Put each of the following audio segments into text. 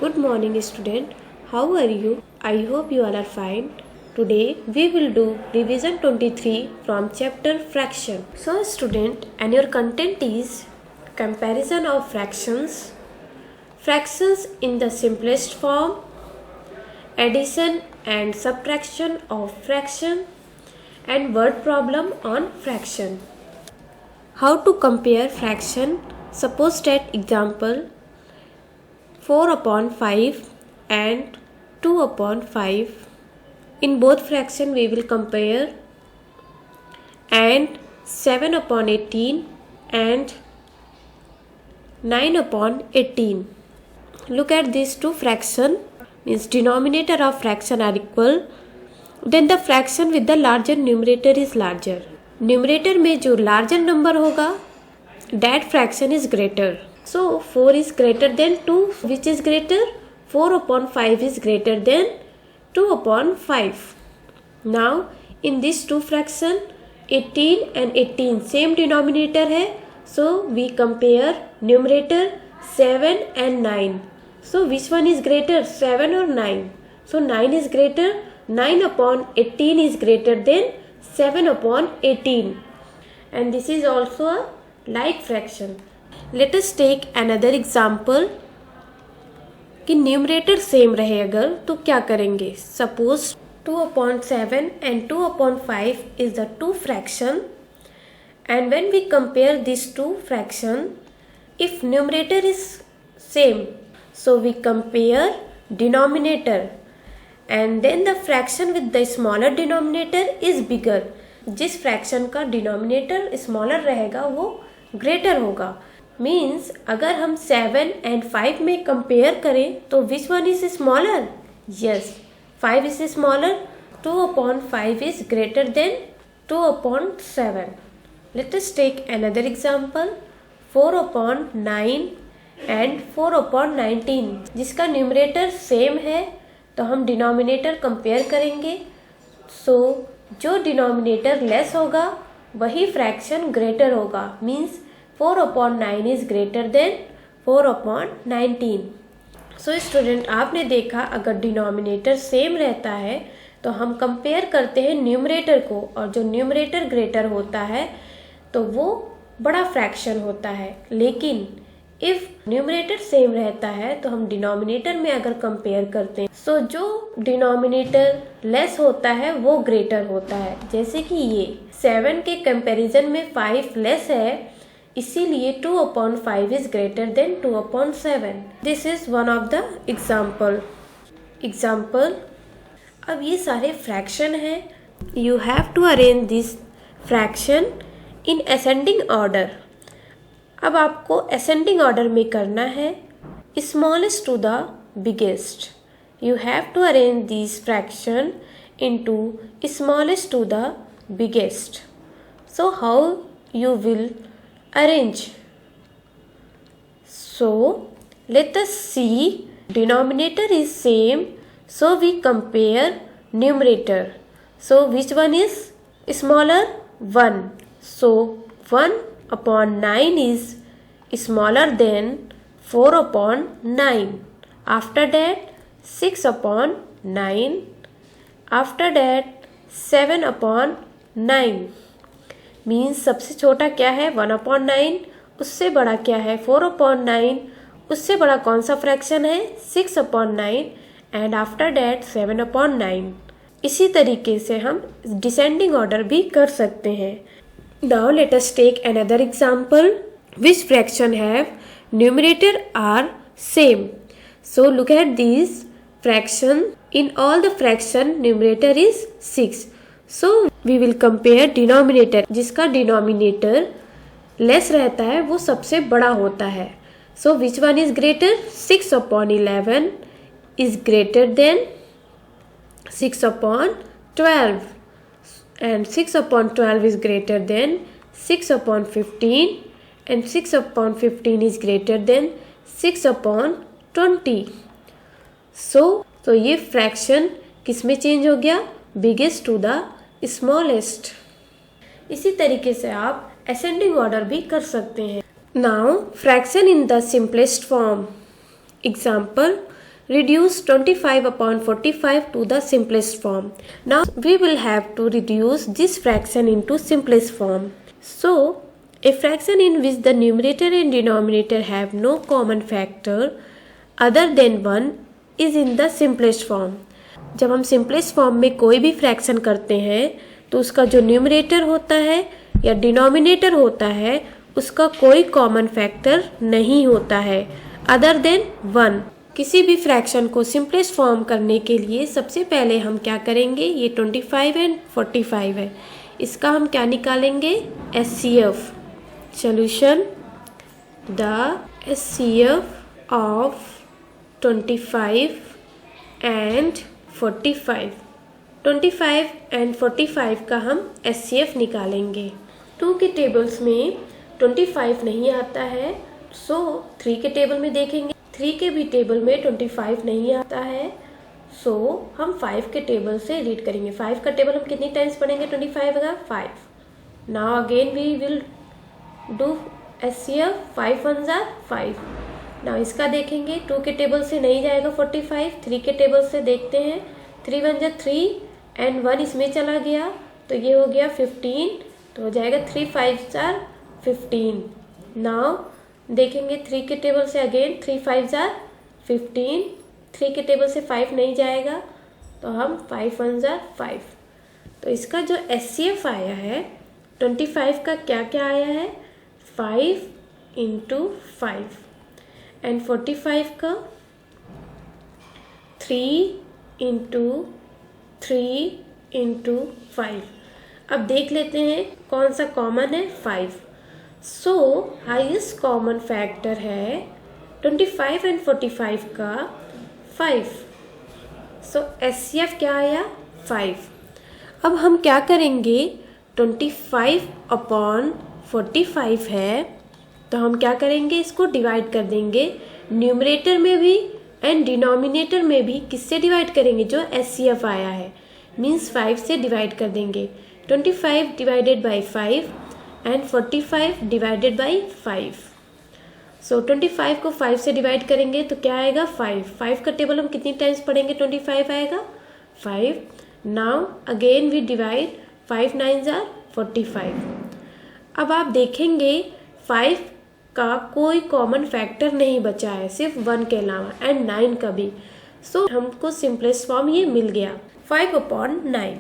Good morning, student. How are you? I hope you all are fine. Today we will do revision 23 from chapter fraction. So student, and your content is comparison of fractions, fractions in the simplest form, addition and subtraction of fraction, and word problem on fraction. How to compare fraction? Suppose that example 4/5 and 2/5. In both fraction we will compare, and 7/18 and 9/18. Look at these two fraction, means denominator of fraction are equal. Then the fraction with the larger numerator is larger. Numerator में जो larger number होगा that fraction is greater. So 4 is greater than 2. Which is greater? 4/5 is greater than 2/5. Now in this two fraction 18 and 18 same denominator है. So we compare numerator 7 and 9. So which one is greater, 7 or 9? So 9 is greater. 9/18 is greater than 7/18. And this is also a like fraction. Let us take another example कि numerator same रहे अगर तो क्या करेंगे. Suppose 2/7 and 2/5 is the two fraction, and when we compare these two fraction, if numerator is same, so we compare denominator, and then the fraction with the smaller denominator is bigger. जिस fraction का denominator smaller रहेगा वो greater होगा. Means अगर हम 7 and 5 में compare करें तो which one is smaller? Yes, 5 is smaller. 2/5 is greater than 2/7. Let us take another example 4/9 and 4/19. जिसका न्यूमरेटर सेम है तो हम डिनोमिनेटर कंपेयर करेंगे. सो जो डिनोमिनेटर लेस होगा वही फ्रैक्शन ग्रेटर होगा. Means 4/9 is greater than 4/19. So student, आपने देखा अगर डिनोमिनेटर सेम रहता है तो हम कंपेयर करते हैं न्यूमरेटर को, और जो न्यूमरेटर ग्रेटर होता है तो वो बड़ा फ्रैक्शन होता है. लेकिन इफ न्यूमरेटर सेम रहता है तो हम डिनोमिनेटर में अगर कंपेयर करते हैं सो जो डिनोमिनेटर लेस होता है वो ग्रेटर होता है. जैसे कि ये 7 के कंपैरिजन में 5 लेस है, इसीलिए 2/5 is greater than 2/7. This is one of the example. अब ये सारे फ्रैक्शन हैं. You have to arrange this fraction in ascending order. अब आपको ascending order में करना है, smallest to the biggest. You have to arrange these fraction into smallest to the biggest. So how you will arrange? So let us see, denominator is same, so we compare numerator. So which one is smaller? 1. So 1/9 is smaller than 4/9. After that 6/9. After that 7/9. Means सबसे छोटा क्या है 1/9, उससे बड़ा क्या है 4/9, उससे बड़ा कौन सा फ्रैक्शन है 6/9, एंड आफ्टर डैट 7/9. इसी तरीके से हम डिसेंडिंग ऑर्डर भी कर सकते हैं. Now let us take another example which fraction have numerator are same. So look at this fraction. In all the fraction numerator is 6. So we will compare denominator. जिसका denominator less रहता है वो सबसे बड़ा होता है. So which one is greater? 6/11 is greater than 6/12, and 6/12 is greater than 6/15, and 6/15 is greater than 6/20. so ये fraction किस में चेंज हो गया? Biggest to the smallest. इसी तरीके से आप असेंडिंग ऑर्डर भी कर सकते हैं. Now fraction in the simplest form. Example reduce 25 upon 45 to the simplest form. Now we will have to reduce this fraction into simplest form. So a fraction in which the numerator and denominator have no common factor other than 1 is in the simplest form. जब हम simplest form में कोई भी fraction करते हैं तो उसका जो न्यूमरेटर होता है या डिनोमिनेटर होता है उसका कोई कॉमन फैक्टर नहीं होता है अदर देन 1. किसी भी फ्रैक्शन को सिंपलेस्ट फॉर्म करने के लिए सबसे पहले हम क्या करेंगे, ये 25 एंड 45 है, इसका हम क्या निकालेंगे, SCF. Solution, the SCF of 25 and 45. 25 and 45 का हम SCF निकालेंगे. 2 के टेबल्स में 25 नहीं आता है, सो 3 के टेबल में देखेंगे, 3 के भी टेबल में 25 नहीं आता है, सो हम 5 के टेबल से रीड करेंगे. 5 का टेबल हम कितनी टाइम्स पढ़ेंगे 25 का, 5. Now again we will do SCF. 5 1 जार 5. नाउ इसका देखेंगे, 2 के टेबल से नहीं जाएगा 45, 3 के टेबल से देखते हैं. 3 1 जार 3 एंड 1 इसमें चला गया तो ये हो गया 15, तो हो जाएगा 3 5 जार 15. नाउ देखेंगे 3 के टेबल से अगेन 3 5 जार 15, 3 के टेबल से 5 नहीं जाएगा तो हम 5 1 जार 5. तो इसका जो SCF आया है 25 का क्या क्या आया है, 5 इंटू 5 एंड 45 का 3 इंटू 3 इंटू 5. अब देख लेते हैं कौन सा कॉमन है, 5. सो हाईएस्ट कॉमन फैक्टर है 25 एंड 45 का 5. सो SCF क्या आया, 5. अब हम क्या करेंगे, 25 अपॉन 45 है तो हम क्या करेंगे, इसको डिवाइड कर देंगे. न्यूमरेटर में भी एंड डिनोमिनेटर में भी किससे डिवाइड करेंगे, जो SCF आया है, मीन्स 5 से डिवाइड कर देंगे. 25 divided by 5 and 45 divided by 5. सो 25 को 5 से डिवाइड करेंगे तो क्या आएगा, 5. 5 का टेबल हम कितनी टाइम्स पढ़ेंगे, 25 आएगा, 5. नाउ अगेन वी डिवाइड, 5 9 जार 45. अब आप देखेंगे 5 का कोई कॉमन फैक्टर नहीं बचा है, सिर्फ 1 के अलावा, एंड 9 का भी. सो हमको सिंपलेस्ट फॉर्म ये मिल गया, 5 upon 9.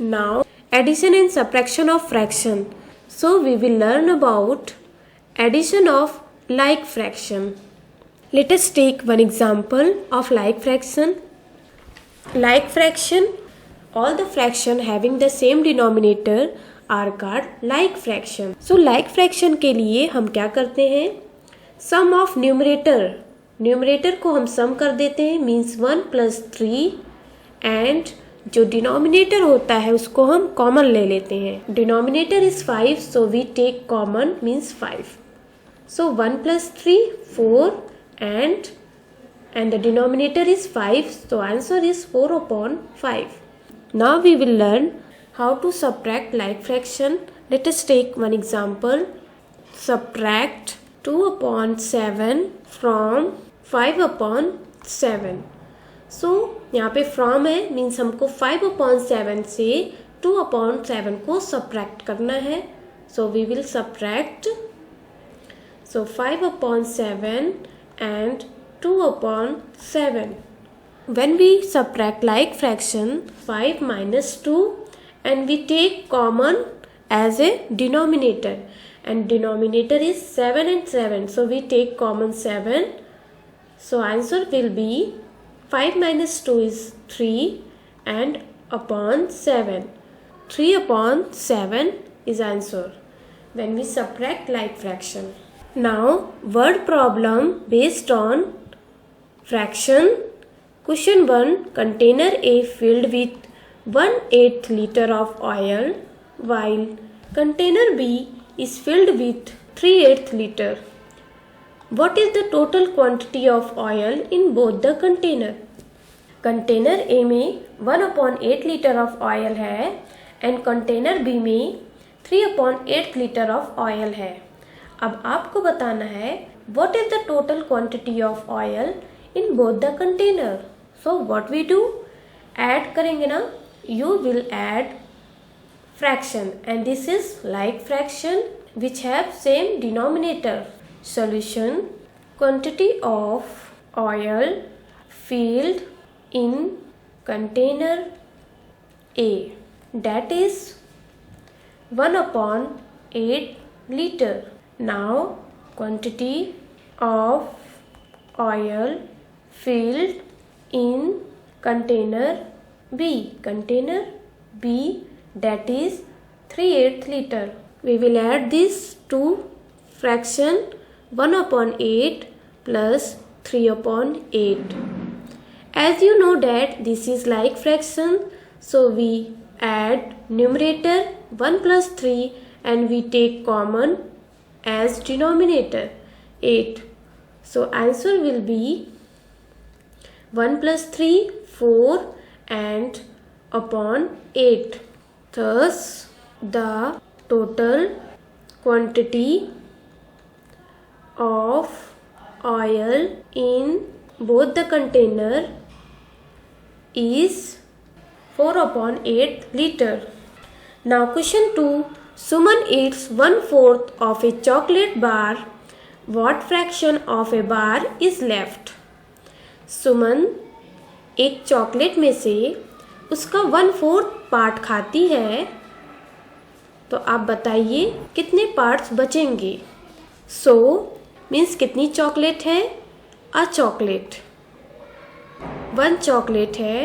Now addition and subtraction of fraction. So we will learn about addition of like fraction. Let us take one example of like fraction. Like fraction, all the fraction having the same denominator are called like fraction. So like fraction के लिए हम क्या करते हैं, sum of numerator को हम sum कर देते हैं, means 1 plus 3 and जो डिनोमिनेटर होता है उसको हम कॉमन ले लेते हैं. Denominator is 5 so we take common means 5. So 1 plus 3 4 and the denominator is 5, so answer is 4 upon 5. Now we will learn how to subtract like fraction. Let us take one example. Subtract 2 upon 7 from 5 upon 7. सो यहाँ पे from है, means हमको 5 upon 7 से 2 upon 7 को subtract करना है. So we will subtract, so 5 upon 7 and 2 upon 7. When we subtract like fraction 5 minus 2 and we take common as a denominator and denominator is 7 and 7, so we take common 7. So answer will be 5 minus 2 is 3 and upon 7. 3 upon 7 is answer when we subtract like fraction. Now word problem based on fraction. Question 1. Container A filled with 1/8 liter of oil while container B is filled with 3/8 liter. What is the total quantity of oil in both the container? Container A में 1/8 litre of oil है and container B में 3/8 litre of oil है. अब आपको बताना है what is the total quantity of oil in both the container. So what we do? Add करेंगे ना, you will add fraction, and this is like fraction which have same denominator. Solution: quantity of oil filled in container A, that is 1/8 liter. Now quantity of oil filled in container B, that is 3/8 liter. We will add this to fraction 1/8 plus 3/8. As you know that this is like fraction, so we add numerator 1 plus 3 and we take common as denominator 8. So answer will be 1 plus 3 4 and upon 8. Thus the total quantity of oil in both the container is 4/8 liter. Now question 2. Suman eats 1/4 of a chocolate bar. What fraction of a bar is left? सुमन एक chocolate में से उसका 1/4 part खाती है, तो आप बताइए कितने पार्ट्स बचेंगे. सो मीन्स कितनी चॉकलेट है? अ चॉकलेट, 1 चॉकलेट है.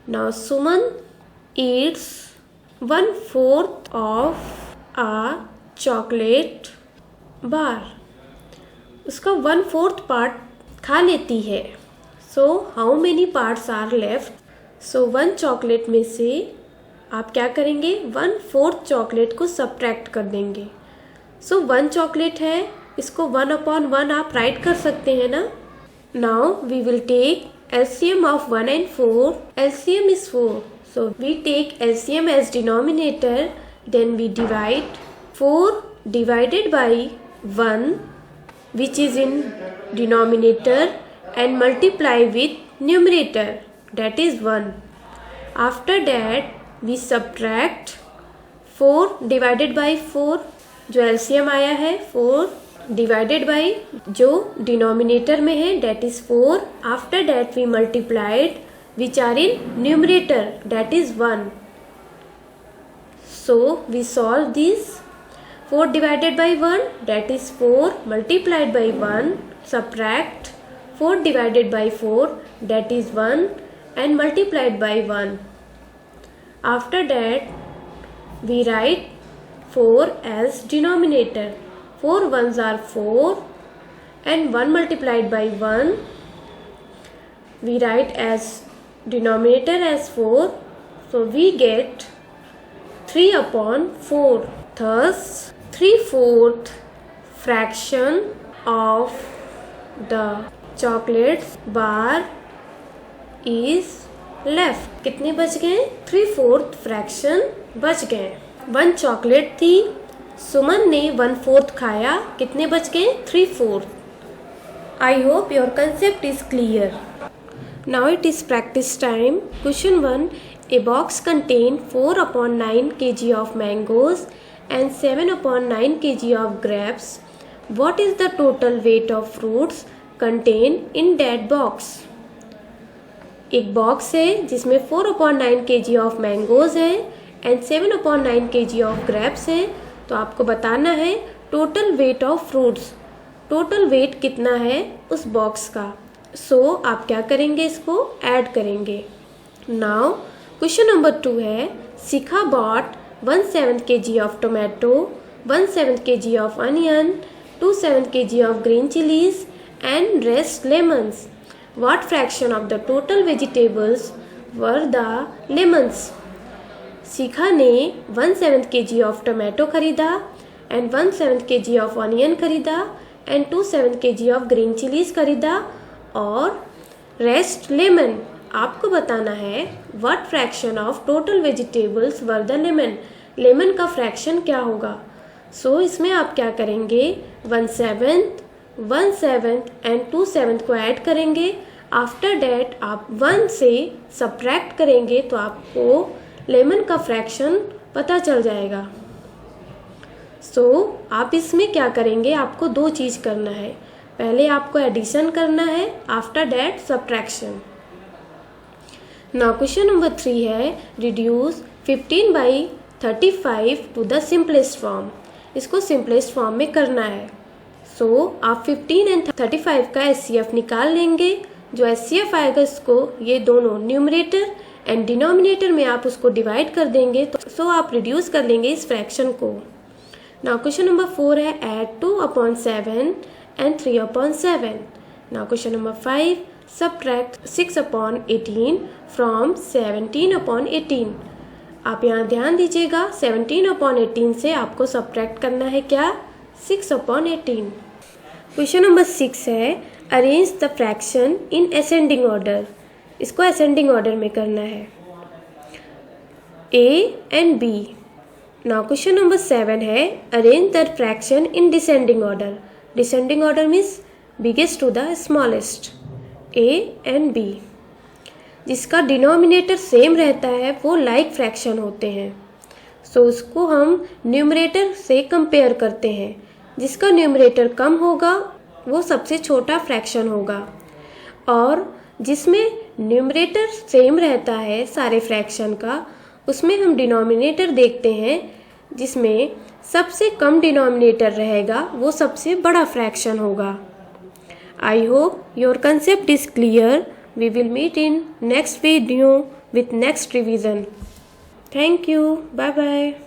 Now Suman eats 1/4 of a chocolate bar. उसका 1/4 पार्ट खा लेती है. So how many parts are left? So 1 chocolate में से आप क्या करेंगे? 1/4 चॉकलेट को सब्ट्रैक्ट कर देंगे. सो 1 चॉकलेट है, इसको 1/1 आप राइट कर सकते हैं ना. Now we will take LCM of 1 and 4. LCM is 4. So we take LCM as denominator, then we divide 4 divided by 1 which is in denominator and multiply with numerator, that is 1. After that we subtract 4 divided by 4, जो LCM आया है 4 divided by जो denominator में है that is 4. After that we multiplied which are in numerator, that is 1. So we solve this. 4 divided by 1, that is 4, multiplied by 1, subtract 4 divided by 4, that is 1, and multiplied by 1. After that we write 4 as denominator. 4 ones are 4 and 1 multiplied by 1 we write as denominator as 4. So we get 3/4. Thus 3/4 fraction of the chocolate bar is left. कितने बच गए? 3/4 fraction बच गए. 1 chocolate थी, सुमन ने 1/4 खाया, कितने बच गए? 3/4. I hope your concept is clear. Now it is practice time. Question 1. A box contains 4/9 kg of mangoes and 7/9 kg of grapes. What is the total weight of fruits contained in that box? एक box है जिसमें 4/9 kg of mangoes है and 7/9 kg of grapes है. तो आपको बताना है total weight of fruits. Total weight कितना है उस बॉक्स का. सो आप क्या करेंगे? इसको ऐड करेंगे. नाउ क्वेश्चन नंबर 2 है. Shikha bought 1/7 kg of tomato, 1/7 kg of onion, 2/7 kg of green chillies and rest lemons. What fraction of the total vegetables were the lemons? Shikha ने 1/7 kg ऑफ टोमेटो खरीदा and 1/7 kg of onion खरीदा and 2/7 kg of green chillies खरीदा और rest lemon. आपको बताना है what fraction of total vegetables were the lemon. Lemon का fraction क्या होगा? सो इसमें आप क्या करेंगे? 1/7 1/7 एंड 2/7 को ऐड करेंगे आफ्टर डैट आप 1 से सब्ट्रैक्ट करेंगे तो आपको लेमन का फ्रैक्शन पता चल जाएगा। आप इसमें क्या करेंगे, आपको 2 चीज़ करना है। पहले आपको एडिशन करना है, after that subtraction. Now question number 3 है reduce 15/35 to the simplest form. इसको सिंपलेस्ट फॉर्म में करना है। आप 15 एंड 35 का SCF निकाल लेंगे। जो SCF आएगा इसको ये दोनों न्यूमरेटर एंड डिनोमिनेटर में आप उसको डिवाइड कर देंगे तो आप रिड्यूस कर लेंगे इस फ्रैक्शन को। नाउ क्वेश्चन नंबर 4 है add 2/7 and 3/7। Now question number 5 subtract 6/18 from 17/18। आप यहाँ ध्यान दीजिएगा 17/18 से आपको सब्ट्रैक्ट करना है क्या, 6/18। क्वेश्चन नंबर 6 है arrange the fraction in ascending order. इसको असेंडिंग ऑर्डर में करना है A and B। Now question number 7 है arrange the fraction in descending order. Descending order means biggest to the smallest, A and B। जिसका denominator same रहता है वो like fraction होते हैं। उसको हम न्यूमरेटर से कंपेयर करते हैं। जिसका न्यूमरेटर कम होगा वो सबसे छोटा फ्रैक्शन होगा, और जिसमें न्यूमरेटर सेम रहता है सारे फ्रैक्शन का उसमें हम डिनोमिनेटर देखते हैं। जिसमें सबसे कम डिनोमिनेटर रहेगा वो सबसे बड़ा फ्रैक्शन होगा। I hope your concept is clear. We will meet in next video with next revision. Thank you. Bye bye.